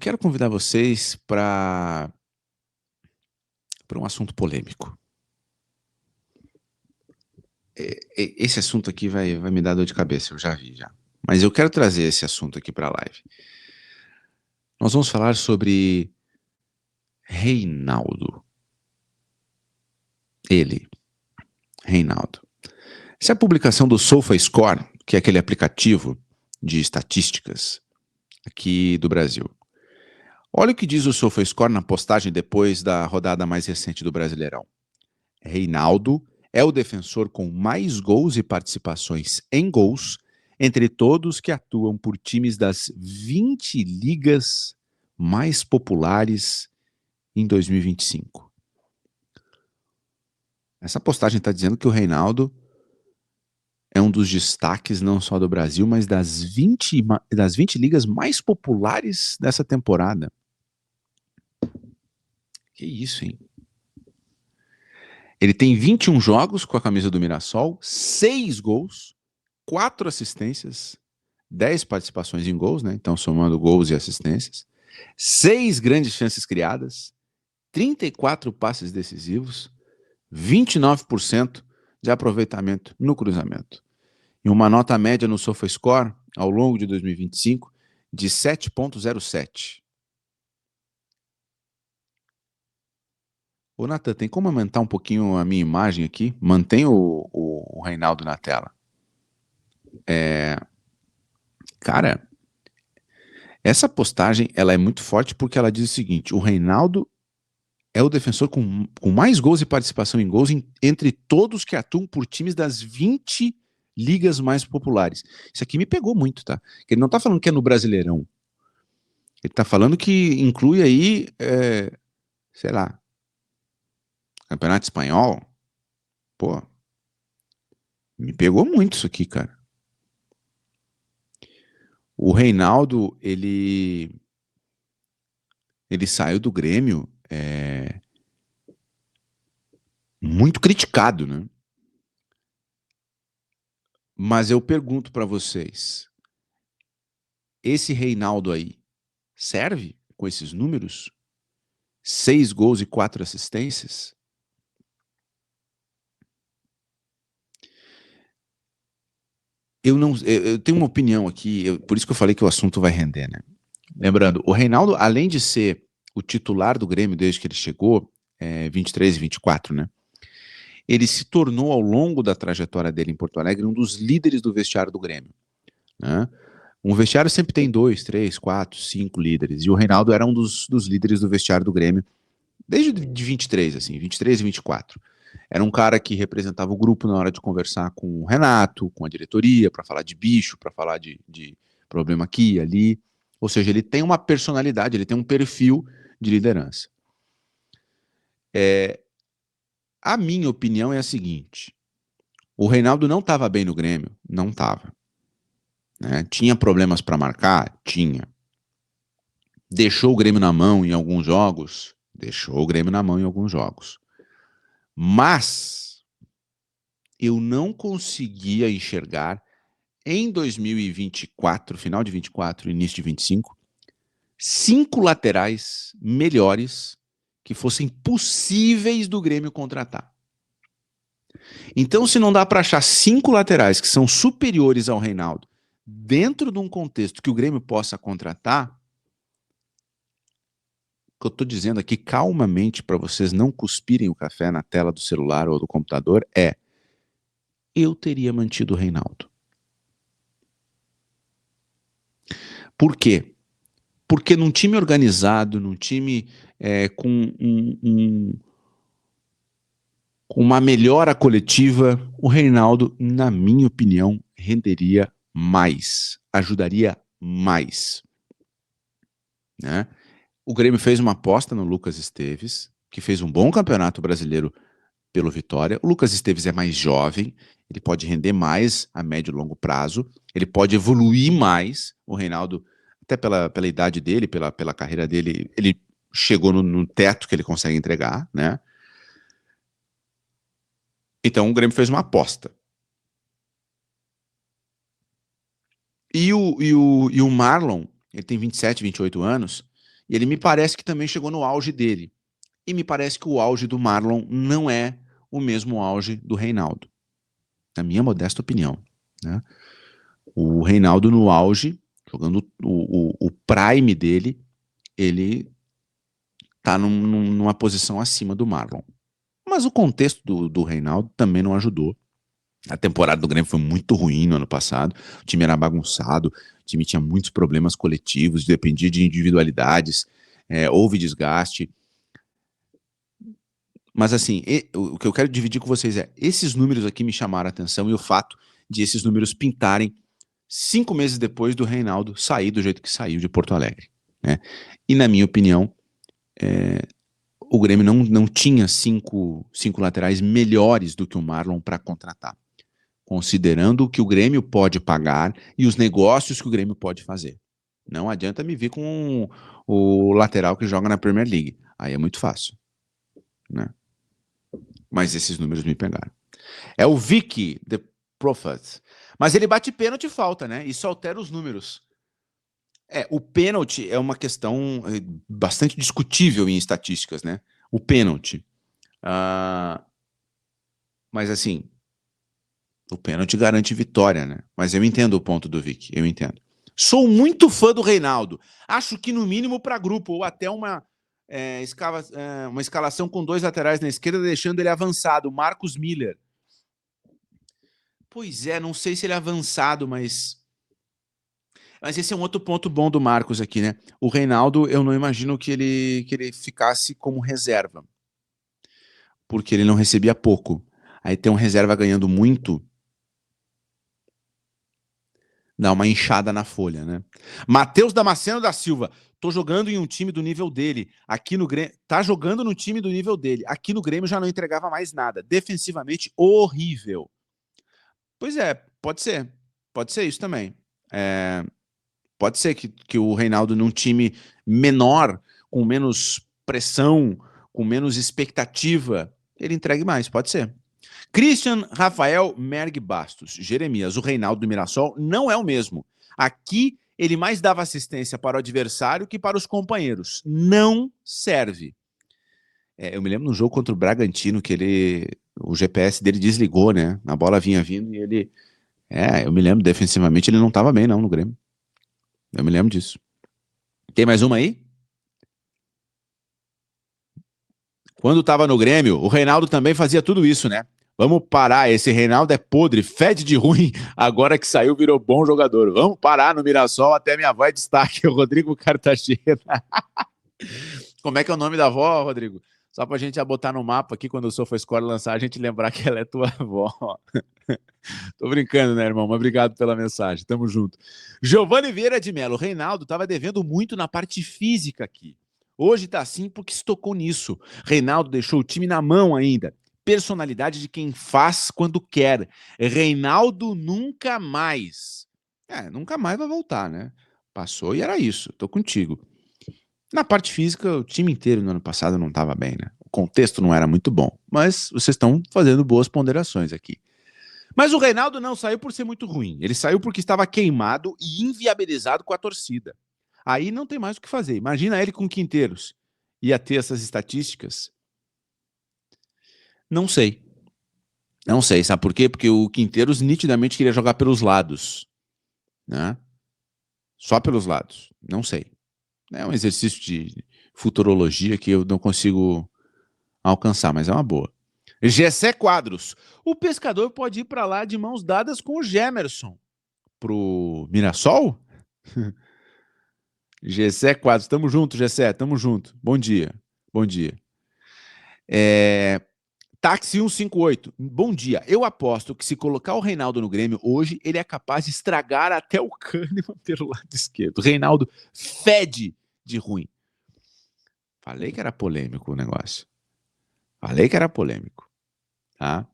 Quero convidar vocês para um assunto polêmico. Esse assunto aqui vai me dar dor de cabeça, eu já vi já. Mas eu quero trazer esse assunto aqui para a live. Nós vamos falar sobre Reinaldo. Ele, Reinaldo. Essa é a publicação do SofaScore, que é aquele aplicativo de estatísticas aqui do Brasil. Olha o que diz o SofaScore na postagem depois da rodada mais recente do Brasileirão. Reinaldo é o defensor com mais gols e participações em gols entre todos que atuam por times das 20 ligas mais populares em 2025. Essa postagem está dizendo que o Reinaldo é um dos destaques não só do Brasil, mas das 20 ligas mais populares dessa temporada. Que isso, hein? Ele tem 21 jogos com a camisa do Mirassol, 6 gols, 4 assistências, 10 participações em gols, né? Então somando gols e assistências, 6 grandes chances criadas, 34 passes decisivos, 29% de aproveitamento no cruzamento. E uma nota média no SofaScore, ao longo de 2025, de 7,07. Ô, Nathan, tem como aumentar um pouquinho a minha imagem aqui? Mantém o Reinaldo na tela. Cara, essa postagem ela é muito forte porque ela diz o seguinte: o Reinaldo é o defensor com mais gols e participação em gols entre todos que atuam por times das 20 ligas mais populares. Isso aqui me pegou muito, tá? Ele não tá falando que é no Brasileirão. Ele tá falando que inclui aí, sei lá, Campeonato Espanhol. Pô, me pegou muito isso aqui, cara. O Reinaldo, ele saiu do Grêmio muito criticado, né? Mas eu pergunto pra vocês, esse Reinaldo aí serve com esses números? 6 gols e 4 assistências? Eu tenho uma opinião aqui, por isso que eu falei que o assunto vai render, né? Lembrando, o Reinaldo, além de ser o titular do Grêmio desde que ele chegou, 23 e 24, né? Ele se tornou, ao longo da trajetória dele em Porto Alegre, um dos líderes do vestiário do Grêmio, né? Um vestiário sempre tem 2, 3, 4, 5 líderes, e o Reinaldo era um dos líderes do vestiário do Grêmio, desde de 23, assim, 23 e 24. Era um cara que representava o grupo na hora de conversar com o Renato, com a diretoria, para falar de bicho, para falar de problema aqui e ali. Ou seja, ele tem uma personalidade, ele tem um perfil de liderança. A minha opinião é a seguinte: o Reinaldo não estava bem no Grêmio? Não estava. Né? Tinha problemas para marcar? Tinha. Deixou o Grêmio na mão em alguns jogos? Deixou o Grêmio na mão em alguns jogos. Mas eu não conseguia enxergar em 2024, final de 24, início de 25, 5 laterais melhores que fossem possíveis do Grêmio contratar. Então, se não dá para achar 5 laterais que são superiores ao Reinaldo dentro de um contexto que o Grêmio possa contratar, o que eu estou dizendo aqui calmamente para vocês não cuspirem o café na tela do celular ou do computador é: eu teria mantido o Reinaldo. Por quê? Porque num time organizado, num time com com uma melhora coletiva, o Reinaldo, na minha opinião, renderia mais, ajudaria mais. Né? O Grêmio fez uma aposta no Lucas Esteves, que fez um bom campeonato brasileiro pelo Vitória. O Lucas Esteves é mais jovem, ele pode render mais a médio e longo prazo, ele pode evoluir mais. O Reinaldo, até pela idade dele, pela carreira dele, ele chegou no teto que ele consegue entregar, né? Então o Grêmio fez uma aposta. E o Marlon, ele tem 27, 28 anos, E ele me parece que também chegou no auge dele. E me parece que o auge do Marlon não é o mesmo auge do Reinaldo, na minha modesta opinião, né? O Reinaldo no auge, jogando o prime dele, ele tá numa posição acima do Marlon. Mas o contexto do Reinaldo também não ajudou. A temporada do Grêmio foi muito ruim no ano passado. O time era bagunçado, o time tinha muitos problemas coletivos, dependia de individualidades, houve desgaste. Mas assim, o que eu quero dividir com vocês é, esses números aqui me chamaram a atenção e o fato de esses números pintarem 5 meses depois do Reinaldo sair do jeito que saiu de Porto Alegre, né? E na minha opinião, o Grêmio não tinha cinco laterais melhores do que o Marlon para contratar, considerando o que o Grêmio pode pagar e os negócios que o Grêmio pode fazer. Não adianta me vir com o lateral que joga na Premier League. Aí é muito fácil, né? Mas esses números me pegaram. É o Vicky, The Prophet. Mas ele bate pênalti e falta, né? Isso altera os números. O pênalti é uma questão bastante discutível em estatísticas, né? O pênalti. Mas assim, o pênalti garante vitória, né? Mas eu entendo o ponto do Vicky, eu entendo. Sou muito fã do Reinaldo. Acho que no mínimo para grupo, ou até uma escalação com 2 laterais na esquerda, deixando ele avançado. Marcos Miller. Pois é, não sei se ele é avançado, mas esse é um outro ponto bom do Marcos aqui, né? O Reinaldo, eu não imagino que ele ficasse como reserva, porque ele não recebia pouco. Aí tem um reserva ganhando muito, dá uma inchada na folha, né? Matheus Damasceno da Silva, tô jogando em um time do nível dele. Aqui no Grêmio, tá jogando no time do nível dele. Aqui no Grêmio já não entregava mais nada. Defensivamente, horrível. Pois é, pode ser. Pode ser isso também. Pode ser que o Reinaldo, num time menor, com menos pressão, com menos expectativa, ele entregue mais, pode ser. Christian Rafael Merg Bastos. Jeremias, o Reinaldo do Mirassol não é o mesmo. Aqui, ele mais dava assistência para o adversário que para os companheiros. Não serve. Eu me lembro no jogo contra o Bragantino que o GPS dele desligou, né? A bola vinha vindo e ele... eu me lembro, defensivamente ele não estava bem não no Grêmio. Eu me lembro disso. Tem mais uma aí? Quando estava no Grêmio, o Reinaldo também fazia tudo isso, né? Vamos parar, esse Reinaldo é podre, fede de ruim, agora que saiu virou bom jogador. Vamos parar no Mirassol, até minha avó é destaque, o Rodrigo Cartagena. Como é que é o nome da avó, Rodrigo? Só pra gente já botar no mapa aqui, quando o SofaScore lançar, a gente lembrar que ela é tua avó. Tô brincando, né, irmão? Mas obrigado pela mensagem, tamo junto. Giovanni Vieira de Mello, o Reinaldo tava devendo muito na parte física aqui. Hoje tá assim porque se tocou nisso. Reinaldo deixou o time na mão ainda. Personalidade de quem faz quando quer. Reinaldo nunca mais. Nunca mais vai voltar, né? Passou e era isso. Tô contigo. Na parte física, o time inteiro no ano passado não estava bem, né? O contexto não era muito bom. Mas vocês estão fazendo boas ponderações aqui. Mas o Reinaldo não saiu por ser muito ruim. Ele saiu porque estava queimado e inviabilizado com a torcida. Aí não tem mais o que fazer. Imagina ele com Quinteiros. Ia ter essas estatísticas? Não sei. Não sei, sabe por quê? Porque o Quinteiros nitidamente queria jogar pelos lados, né? Só pelos lados. Não sei. É um exercício de futurologia que eu não consigo alcançar, mas é uma boa. Gessé Quadros. O pescador pode ir para lá de mãos dadas com o Gemerson. Pro Mirassol? Gessé Quadros. Tamo junto, Gessé. Tamo junto. Bom dia. Bom dia. Táxi 158. Bom dia. Eu aposto que se colocar o Reinaldo no Grêmio hoje, ele é capaz de estragar até o Kahneman pelo lado esquerdo. Reinaldo fede de ruim. Falei que era polêmico o negócio. Falei que era polêmico. Tá?